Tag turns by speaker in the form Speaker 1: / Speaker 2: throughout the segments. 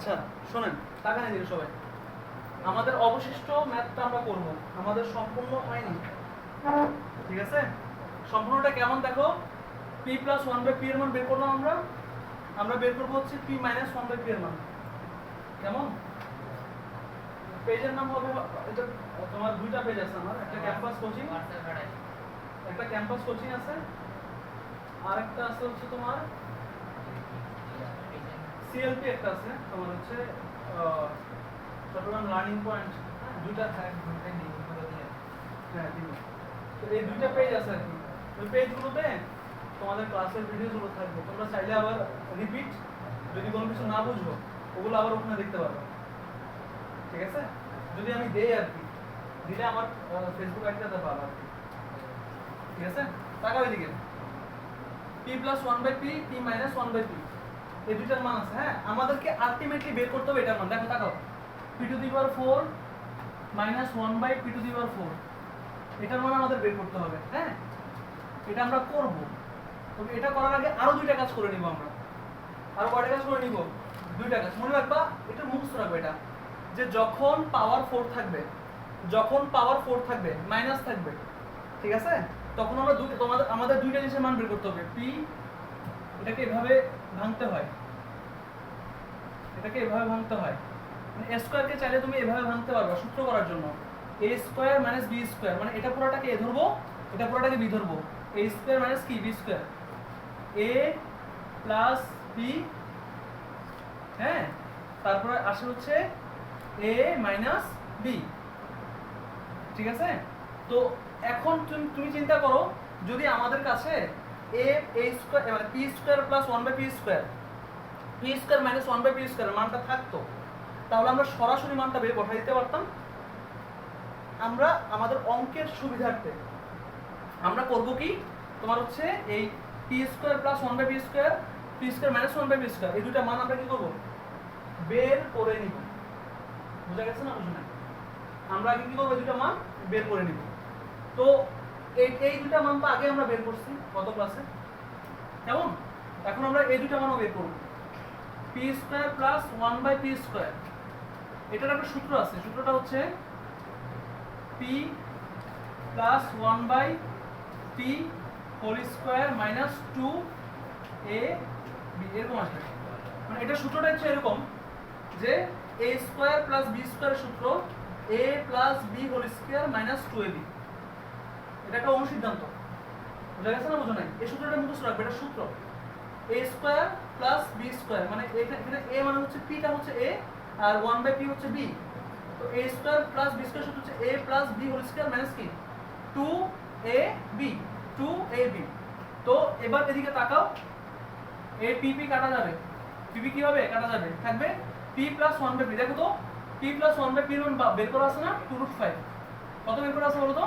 Speaker 1: আচ্ছা শোনেন, টাকা নিয়ে দিন সবাই। আমাদের অবশিষ্ট ম্যাথটা আমরা করব, আমাদের সম্পূর্ণ হয়নি, ঠিক আছে? সম্পূর্ণটা কেমন দেখো, p plus one by P এর মান বের করলাম আমরা বের করবো হচ্ছে p minus one by P এর মান। কেমন? পেজের নাম হবে, এটা তোমার দুইটা পেজ আছে আমার, একটা ক্যাম্পাস কোচিং আছে, আর একটা আছে হচ্ছে তোমার সিএলপি, একটা আছে তোমার হচ্ছে চট্টগ্রাম লার্নিং পয়েন্ট, দুইটা হ্যাঁ দিব। তো এই দুইটা পেজ আছে আর কি, ওই পেজগুলোতে তোমাদের ক্লাসের ভিডিওগুলো থাকবে, তোমরা চাইলে আবার রিপিট যদি কোনো কিছু না বুঝো ওগুলো আবার ওখানে দেখতে পারবে, ঠিক আছে? যদি আমি দেই আর কি, দিলে আমার ফেসবুক আইডিতে পাবো আর কি, ঠিক আছে? তাকাও এদিকে, p plus one by P, p minus one by P, এই দুইটার মান আছে। হ্যাঁ, আমাদেরকে আলটিমেটলি বের করতে হবে এটার মান। দেখো তাকাও, p to the power 4 minus 1 by p to the power 4, এটার মান আমাদের বের করতে হবে। হ্যাঁ, এটা আমরা করব, তবে এটা করার আগে আরো দুইটা কাজ করে নিব আমরা। আরো কয়টা কাজ করে নিব? দুইটা কাজ মনে রাখবা, এটা মুখস্থ রাখবে, এটা যে যখন পাওয়ার 4 থাকবে, মাইনাস থাকবে, ঠিক আছে, তখন আমরা আমাদের দুইটা জিনিসের মান বের করতে হবে। p এটাকে এভাবে ভাঙতে হয়, মানে a স্কয়ার কে চাইলে তুমি এভাবে ভাঙতে পারবে সূত্র করার জন্য, a square minus b square, মানে এটা পুরোটাকে a ধরবো, এটা পুরোটাকে b ধরবো, a স্কয়ার মাইনাস কি b square, a plus b, হ্যাঁ, তারপরে আসে হচ্ছে a মাইনাস b, ঠিক আছে? তো এখন তুমি চিন্তা করো, যদি আমাদের কাছে a স্কয়ার মানে p square plus 1 by p square, p square minus 1 by p square মানটা থাকতো, তাহলে আমরা সরাসরি মানটা বের বসাই দিতে পারতাম। আমরা আমাদের অঙ্কের সুবিধার্থে আমরা করব কি, তোমার হচ্ছে এই p square plus 1 by p square, p square minus 1 by p square, এই দুটো মান আমরা কি করব, বের করে নিব। বুঝা গেছে না? বুঝুন, আমরা আগে কি করব, এই দুটো মান বের করে নিব। তো এই দুটো মান তো আগে আমরা বের করছি গত ক্লাসে, কেমন? এখন আমরা এই দুটো মানও বের করব, p square plus 1 by p square, এটার একটা সূত্র আছে, সূত্রটা হচ্ছে p plus 1 by p whole square minus 2ab, এরকম আসবে। মানে এটা সূত্রটা হচ্ছে এরকম যে a স্কয়ার প্লাস b স্কয়ারের সূত্র a plus b whole square minus 2ab, এটা একটা অনুসিদ্ধান্ত। বুঝা গেছে না? বুঝো নাই? এই সূত্রটা মুখস্থ রাখবে, এটা সূত্র a square plus b square, মানে এখানে a মানে হচ্ছে p টা হচ্ছে a আর 1 বাই p হচ্ছে b, তো a square plus b square সূত্র হচ্ছে a plus b whole square minus কি 2ab। তো এবার এদিকে তাকাও, a p p কাটা যাবে, p p কি হবে, কাটা যাবে, থাকবে p প্লাস 1 বাই p। দেখো তো p প্লাস 1 বাই p এর মান বের করা আছে না, 2√5, কত বের করা আছে বলো তো,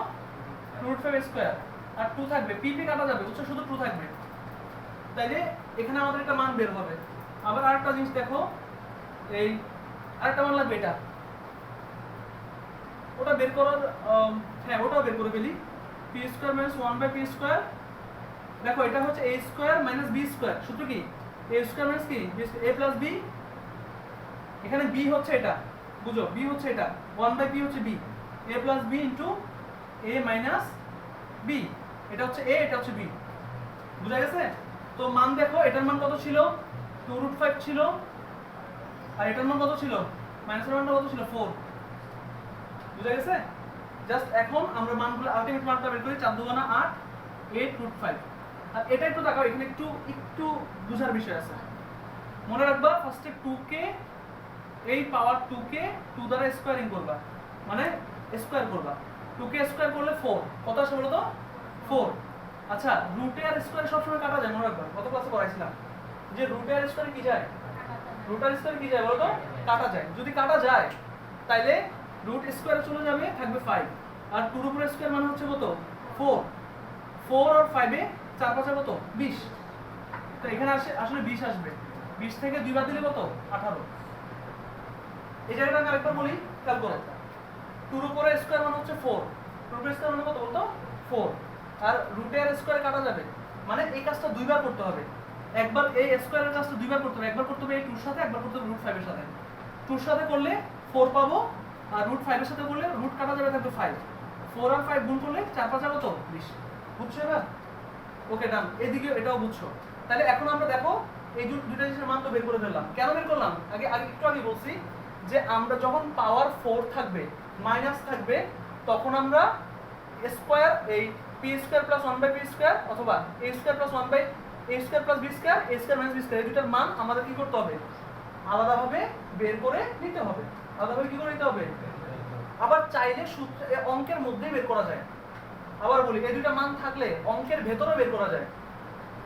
Speaker 1: 2√5 স্কয়ার, আর 2 থাকবে, p p কাটা যাবে, উৎস শুধু 2 থাকবে, তাইলে এখানে আমাদের একটা মান বের হবে। আবার আরেকটা জিনিস দেখো, এই আরেকটা মান লাগবে, এটা ওটা বের করার, হ্যাঁ ওটাও বের করে ফেলি, p square minus 1 by p square. দেখো এটা হচ্ছে a square minus b square, সূত্র কি a স্কয়ার মাইনাস কি a প্লাস b, এখানে b হচ্ছে এটা, বুঝো b হচ্ছে এটা, 1 বাই p হচ্ছে b, a plus b into a minus b, এটা হচ্ছে a, এটা হচ্ছে b। বুঝা গেছে? তো মান দেখো, এটার মান কত ছিল, 2√5 ছিল, আর এটার মান কত ছিল, মাইনাসের মানটা কত ছিল, 4। বুঝা গেছে? জাস্ট এখন আমরা মানগুলো আলটিমেট মানটা বের করি, 4 দুগুণা 8, 8√5। আর এটা একটু তাকাও, এখানে একটু বুঝার বিষয় আছে। মনে রাখবা, ফার্স্টে 2 কে, এই পাওয়ার 2 কে 2 দ্বারা স্কয়ারিং করবা, মানে স্কয়ার করবা, 2 কে স্কয়ার করলে 4, কত আসে বলো তো, 4। আচ্ছা, রুটে আর স্কয়ারে সবসময় কাটা যায়, মনে রাখবা, গত ক্লাসে পড়াইছিলাম যে রুটে আর স্কয়ারে কি যায়, রুট আর স্কয়ারে কি যায় বলো তো, কাটা যায়। যদি কাটা যায় তাইলে রুট স্কয়ারে চলে যাবে, থাকবে 5, আর 2 এর উপর স্কয়ার মানে হচ্ছে কত, 4 আর 5 এ 4 5 কত, 20। তো এখানে আসলে 20 আসবে, 20 থেকে 2 বাদ দিলে কত, 18। এই জায়গাটা আমি আরেকবার বলি, খেয়াল করো, 2 এর উপর স্কয়ার মানে হচ্ছে 4, 2 এর স্কয়ার মানে কত বলতো, 4, আর রুটে আর স্কয়ারে কাটা যাবে, মানে এই কাজটা দুইবার করতে হবে। একবার এই স্কয়ারের কাজটা দুইবার করতে হবে, একবার করতে হবে এই 2 এর সাথে, একবার করতে হবে √5 এর সাথে। 2 সাথে করলে 4 পাবো, আর রুট 5 এর সাথে করলে রুট কাটা যাবে, থাকবে 5। 4 আর 5 গুণ করলে 4 5 কত 20। বুঝছো এবার? ওকে ডান। এদিকে এটাও বুঝছো। তাহলে এখন আমরা দেখো এই দুইটা জিনিসের মান তো বের করে ফেললাম। কেন বের করলাম? আগে একটু আগে বলছি যে আমরা যখন পাওয়ার 4 থাকবে, মাইনাস থাকবে, তখন আমরা স্কয়ার এই P square plus 1/p square অথবা a square plus 1/a square plus b square a square minus b square, এই দুটার মান আমাদের কি করতে হবে? আলাদাভাবে বের করে নিতে হবে। আলাদাভাবে কি করে নিতে হবে? আবার চাইলে সূত্র অঙ্কের মধ্যেই বের করা যায়। আবার বলি, এই দুইটা মান থাকলে অঙ্কের ভেতরে বের করা যায়।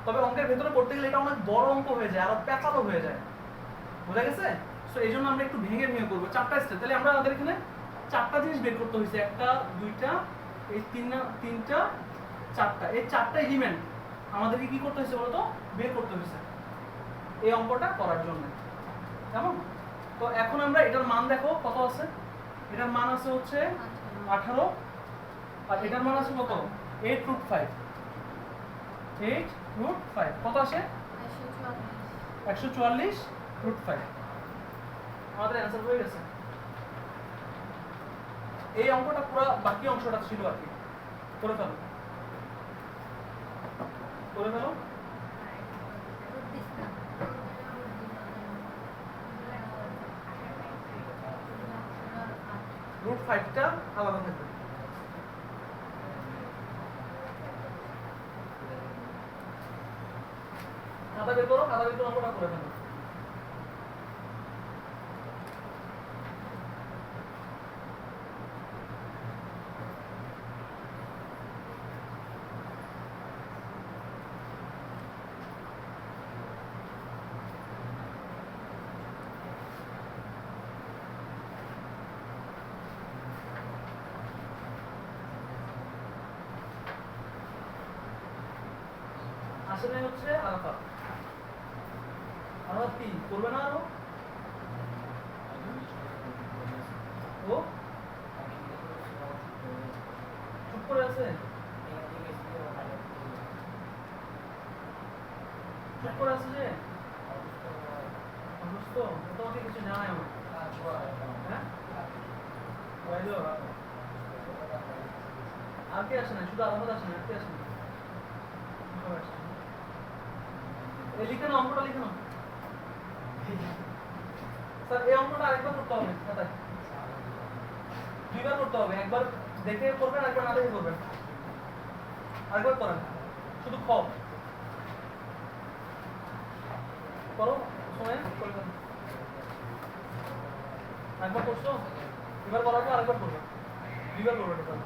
Speaker 1: তবে অঙ্কের ভেতরে করতে গেলে এটা অনেক বড় অঙ্ক হয়ে যায়, আর প্যাচালো হয়ে যায়। বুঝা গেছে? সো এই জন্য আমরা একটু ভেঙে ভেঙে করবো 4টা স্টেপ। তাহলে আমরা আমাদের এখানে 4টা জিনিস বের করতে হয়েছে, 1টা 2টা এই 3টা 4টা, এই 4টা এলিমেন্ট আমাদেরকে কি করতে হয়েছে বলতো? বের করতে হয়েছে এই অঙ্কটা করার জন্য। কেমন? তো এখন আমরা এটার মান দেখো কত আছে। এটার মান আছে হচ্ছে 18, আর এটার মান আছে কত? 8√5। 8√5 কত আসে? 144√5। আমাদের অ্যান্সার হয়ে গেছে। এই অঙ্কটা পুরো বাকি অংশটা ছিল আর কি। করে ফেলো, করে ফেলো। √5টা আলাদা থাকবে। খাতা বের করো, খাতা বের করে অঙ্কটা করে ফেলো। আসলে হচ্ছে আরাফাত। আরাফাত কি করবে না আরো? ও চুপ করে আছে, চুপ করে আছে যে অসুস্থ। তোমাকে কিছু জানাই আমার। হ্যাঁ, আর কে আসে না? শুধু আরাফাত আসে না, আর কে আসে না? লিখে নাও, অঙ্কটা লিখে নাও। স্যার এই অঙ্কটা আরেকবার করতে হবে খাতায়, 2বার করতে হবে। একবার দেখে করবেন, একবার না দেখে করবেন। আরেকবার করেন, শুধু খ করো সময় করে দেন। একবার করছো, এবার করার পর আরেকবার করবে, 2বার করবে টোটাল।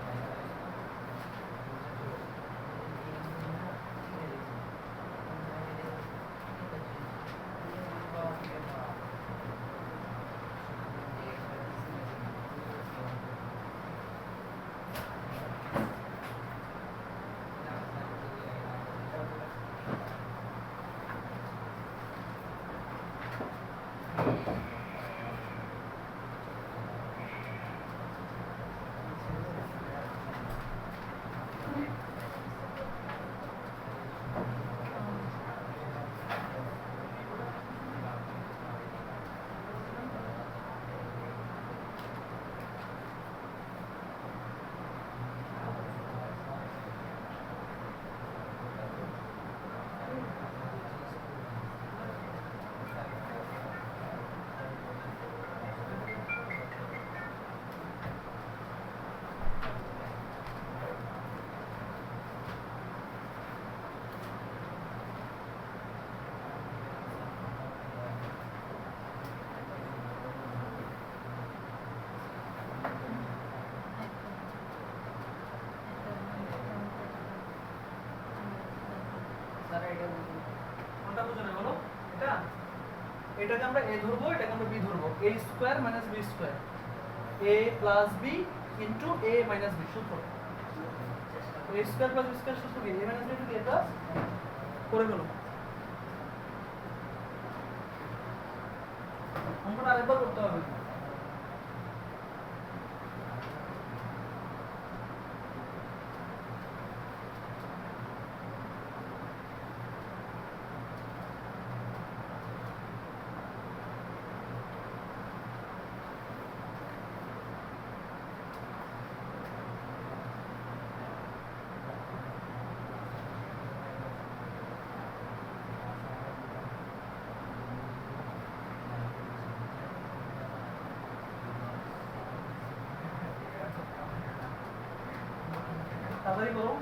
Speaker 1: কোনটা বুঝো না বলো? এটা, এটাকে আমরা a ধরবো, এটাকে আমরা b ধরবো। a square minus b square, a plus b into a minus b সূত্র। a square plus b square সূত্র কি? a minus b into a plus, করে ফেলো। অঙ্কটা আরেকবার করতে হবে। তাড়াতাড়ি করো।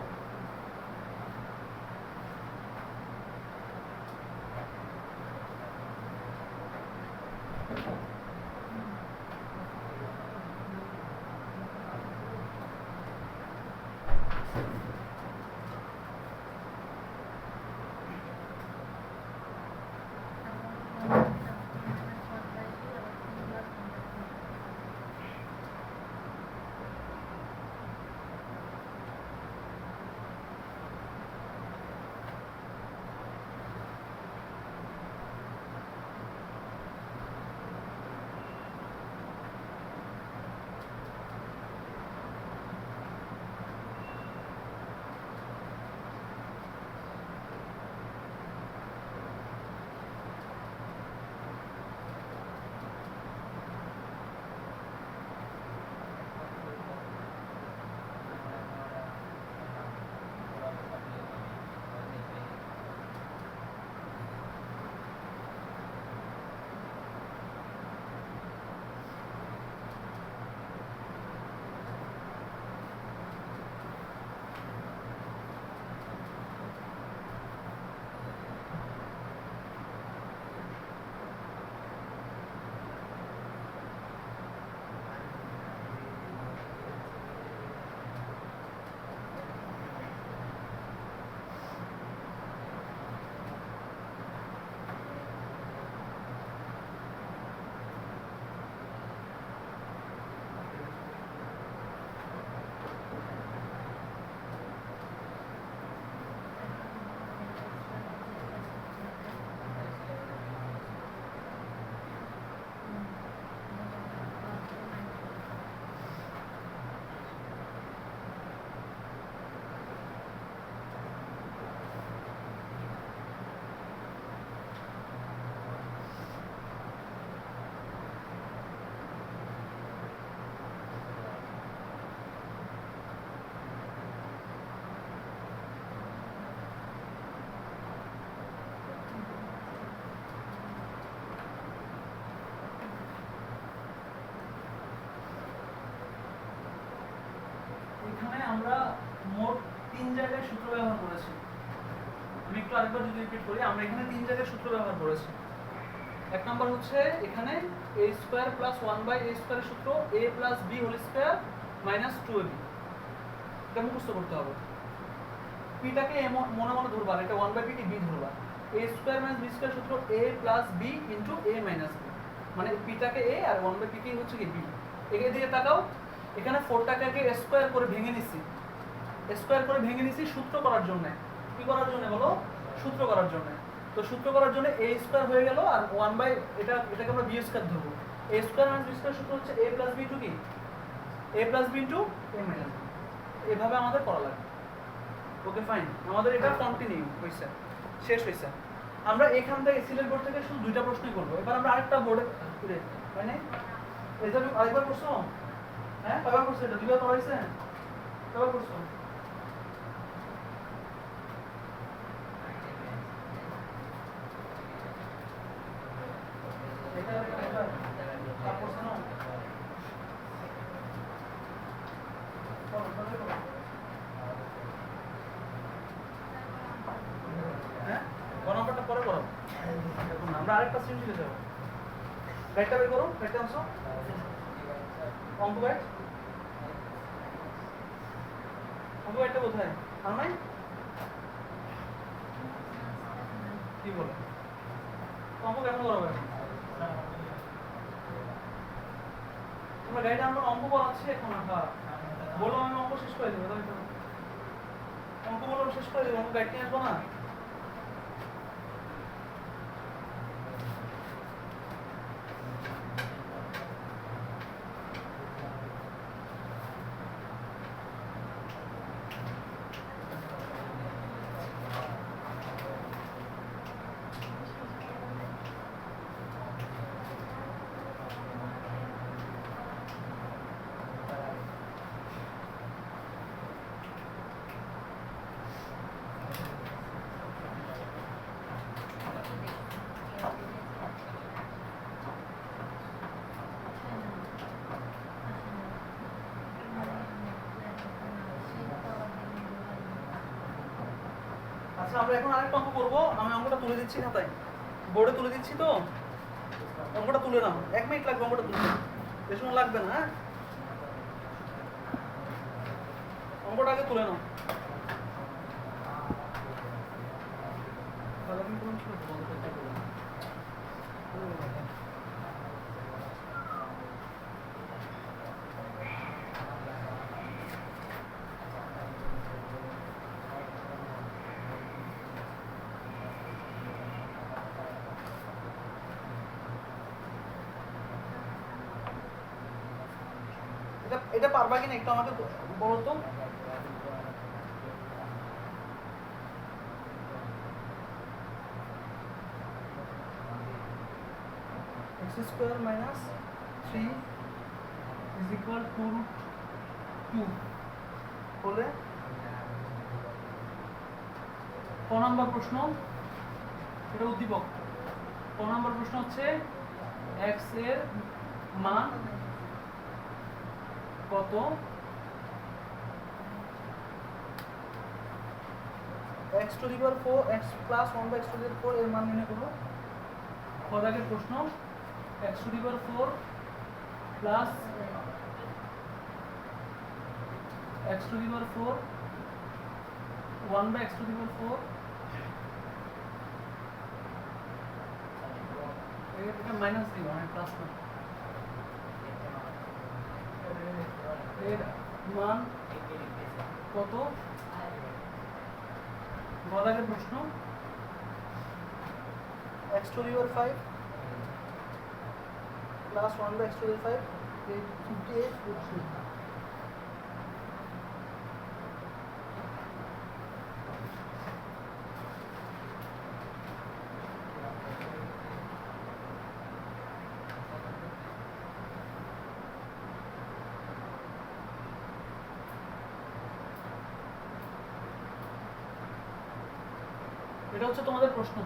Speaker 1: এখানে আমরা মোট 3 জায়গায় সূত্র ব্যবহার করেছি। আমি একটু আরেকবার যদি রিপিট করি, আমরা এখানে 3 জায়গায় সূত্র ব্যবহার করেছি। এক নাম্বার হচ্ছে এখানে a স্কয়ার প্লাস 1/a স্কয়ারের সূত্র a plus b whole square minus 2ab, এটা মুখস্থ করতে হবে। p টাকে মনে মনে ধরবা, এটা 1/p কে b ধরবা। a square minus b square সূত্র a plus b into a minus b, মানে p টাকে a আর 1/p কে হচ্ছে কি b। এদিকে তাকাও, এখানে 4 টাকাকে স্কয়ার করে ভেঙে নিছি, স্কয়ার করে ভেঙে নিছি সূত্র করার জন্য। কি করার জন্য বলো? সূত্র করার জন্য। তো সূত্র করার জন্য a স্কয়ার হয়ে গেল আর 1/এটাকে আমরা b স্কয়ার ধরব। a square minus b square সূত্র হচ্ছে a প্লাস b ইনটু কি a plus b into a minus b। এভাবে আমাদের করা লাগবে। ওকে ফাইন, আমাদের এটা কন্টিনিউ হইছে, শেষ হইছে। আমরা এখান থেকে সিলেট বোর্ড থেকে শুধু দুইটা প্রশ্নই করব। এবার আমরা আরেকটা বোর্ডে মানে এটা আরেকবার করছো? হ্যাঁ, কয়বার করছো? এটা দুইবার করা হইছে? কয়বার করছো? এটা তারপর শোনো, হ্যাঁ গণনাটা পরে করো। আমরা আরেকটা সৃজনশীলে যাবো। গাইডটা বের করো, গাইডটা অংশ অঙ্ক গাইড। অঙ্ক গাইডটা কোথায়? আর নাই কি বলে অঙ্ক কেমন করাবে? তোমরা গাইডে আমরা অঙ্ক করাচ্ছি এখন। হ্যাঁ বলো, আমি অঙ্ক শেষ করে দেবো। অঙ্ক বলো শেষ করে দেবো, অঙ্ক গাইড নিয়ে আসবো না। আচ্ছা আমরা এখন আরেকটা অঙ্ক করবো, আমি অঙ্কটা তুলে দিচ্ছি খাতায়, বোর্ডে তুলে দিচ্ছি তো, অঙ্কটা তুলে নাও, 1 মিনিট লাগবে অঙ্কটা তুলতে, বেশি সময় লাগবে না। হ্যাঁ, অঙ্কটা আগে তুলে নাও। এটা পারবা কিনা একটু আমাকে বলো তো। x square minus 3 is equal to root 2 বলে ক নম্বর প্রশ্ন, এটা উদ্দীপক। ক নম্বর প্রশ্ন হচ্ছে x এর মান কত x to the power 4 x plus 1 by x to the power 4 এর মান নির্ণয় করো। কদাগের প্রশ্ন x to the power 4 plus x to the power 4 1 by x to the power 4 এটা মাইনাস দিও না, প্লাস না, এর মান কত। গদাগের প্রশ্ন x to the power 5 plus 1 by x to the power 5 58 root 3। এটা হচ্ছে তোমাদের প্রশ্ন।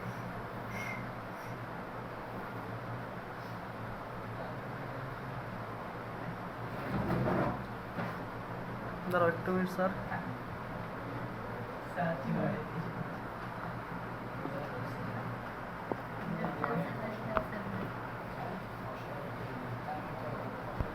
Speaker 1: দাঁড়াও একটু মিনিট স্যার।